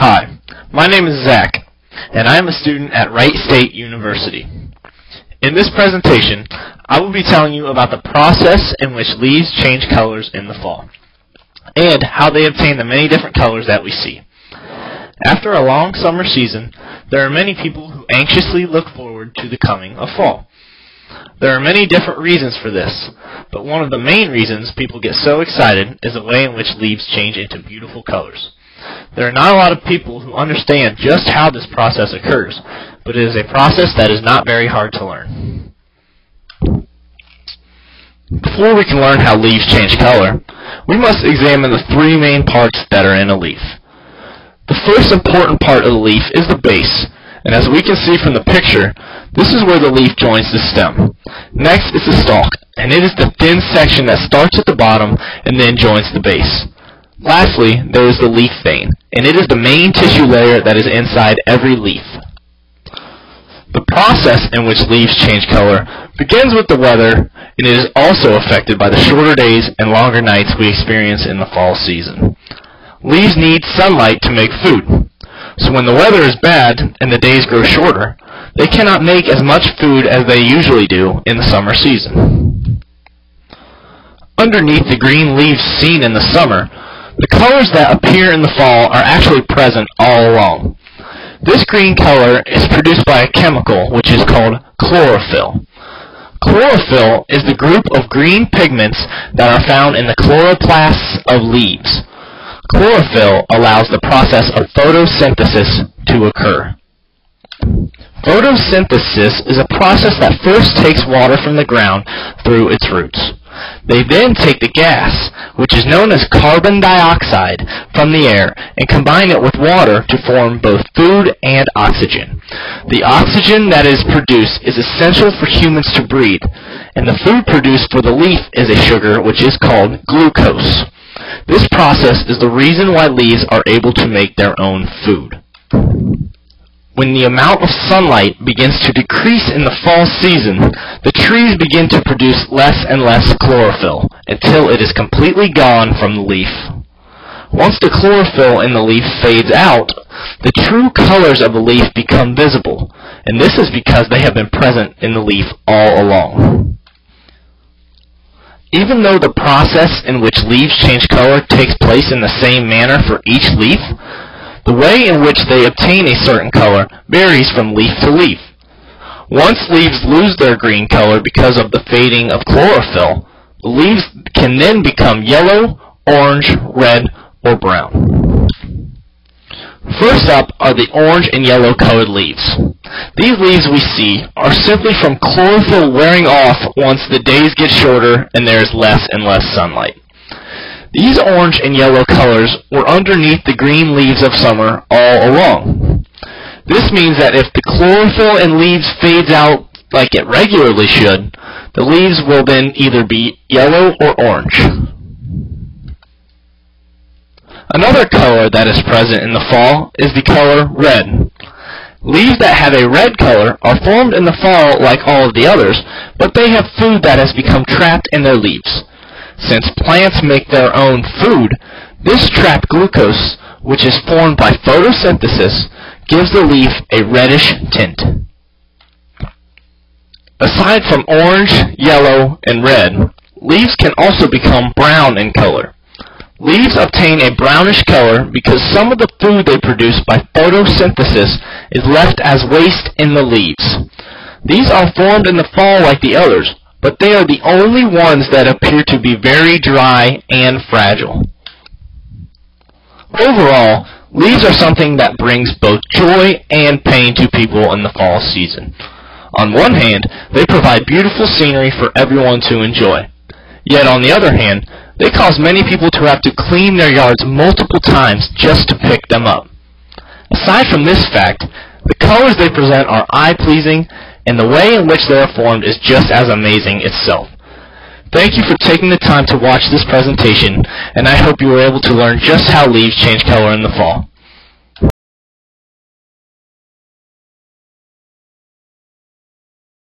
Hi, my name is Zach, and I am a student at Wright State University. In this presentation, I will be telling you about the process in which leaves change colors in the fall, and how they obtain the many different colors that we see. After a long summer season, there are many people who anxiously look forward to the coming of fall. There are many different reasons for this, but one of the main reasons people get so excited is the way in which leaves change into beautiful colors. There are not a lot of people who understand just how this process occurs, but it is a process that is not very hard to learn. Before we can learn how leaves change color, we must examine the three main parts that are in a leaf. The first important part of the leaf is the base, and as we can see from the picture, this is where the leaf joins the stem. Next is the stalk, and it is the thin section that starts at the bottom and then joins the base. Lastly, there is the leaf vein, and it is the main tissue layer that is inside every leaf. The process in which leaves change color begins with the weather, and it is also affected by the shorter days and longer nights we experience in the fall season. Leaves need sunlight to make food, so when the weather is bad and the days grow shorter, they cannot make as much food as they usually do in the summer season. Underneath the green leaves seen in the summer, the colors that appear in the fall are actually present all along. This green color is produced by a chemical which is called chlorophyll. Chlorophyll is the group of green pigments that are found in the chloroplasts of leaves. Chlorophyll allows the process of photosynthesis to occur. Photosynthesis is a process that first takes water from the ground through its roots. They then take the gas, which is known as carbon dioxide, from the air and combine it with water to form both food and oxygen. The oxygen that is produced is essential for humans to breathe, and the food produced for the leaf is a sugar which is called glucose. This process is the reason why leaves are able to make their own food. When the amount of sunlight begins to decrease in the fall season, the trees begin to produce less and less chlorophyll until it is completely gone from the leaf. Once the chlorophyll in the leaf fades out, the true colors of the leaf become visible, and this is because they have been present in the leaf all along. Even though the process in which leaves change color takes place in the same manner for each leaf, the way in which they obtain a certain color varies from leaf to leaf. Once leaves lose their green color because of the fading of chlorophyll, the leaves can then become yellow, orange, red, or brown. First up are the orange and yellow colored leaves. These leaves we see are simply from chlorophyll wearing off once the days get shorter and there is less and less sunlight. These orange and yellow colors were underneath the green leaves of summer all along. This means that if the chlorophyll in leaves fades out like it regularly should, the leaves will then either be yellow or orange. Another color that is present in the fall is the color red. Leaves that have a red color are formed in the fall like all of the others, but they have food that has become trapped in their leaves. Since plants make their own food, this trapped glucose, which is formed by photosynthesis, gives the leaf a reddish tint. Aside from orange, yellow, and red, leaves can also become brown in color. Leaves obtain a brownish color because some of the food they produce by photosynthesis is left as waste in the leaves. These are formed in the fall like the others, but they are the only ones that appear to be very dry and fragile. Overall, leaves are something that brings both joy and pain to people in the fall season. On one hand, they provide beautiful scenery for everyone to enjoy. Yet on the other hand, they cause many people to have to clean their yards multiple times just to pick them up. Aside from this fact, the colors they present are eye-pleasing, and the way in which they are formed is just as amazing itself. Thank you for taking the time to watch this presentation, and I hope you were able to learn just how leaves change color in the fall.